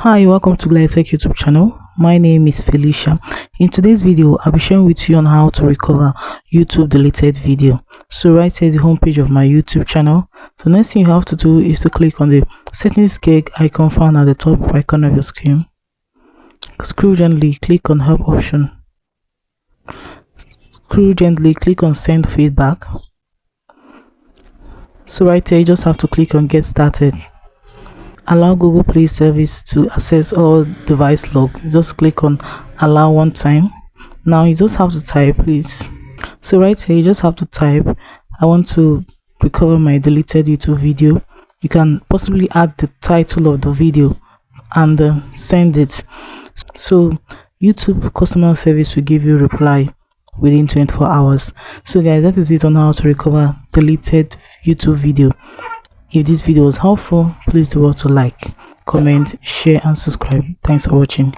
Hi, welcome to Tech YouTube channel. My name is Felicia. In today's video, I'll be sharing with you on how to recover YouTube deleted video. So right here is the homepage of my YouTube channel. So next thing you have to do is to click on the settings gig icon found at the top right corner of your screen. Scroll gently, click on help option. Scroll gently, click on send feedback. So right here you just have to click on get started. Allow Google Play service to access all device log. Just click on allow one time. Now you just have to type, please. So right here you just have to type, I want to recover my deleted YouTube video. You can possibly add the title of the video and send it. So YouTube customer service will give you a reply within 24 hours. So guys, that is it on how to recover deleted YouTube video. If this video was helpful, please do also like, comment, share and subscribe. Thanks for watching.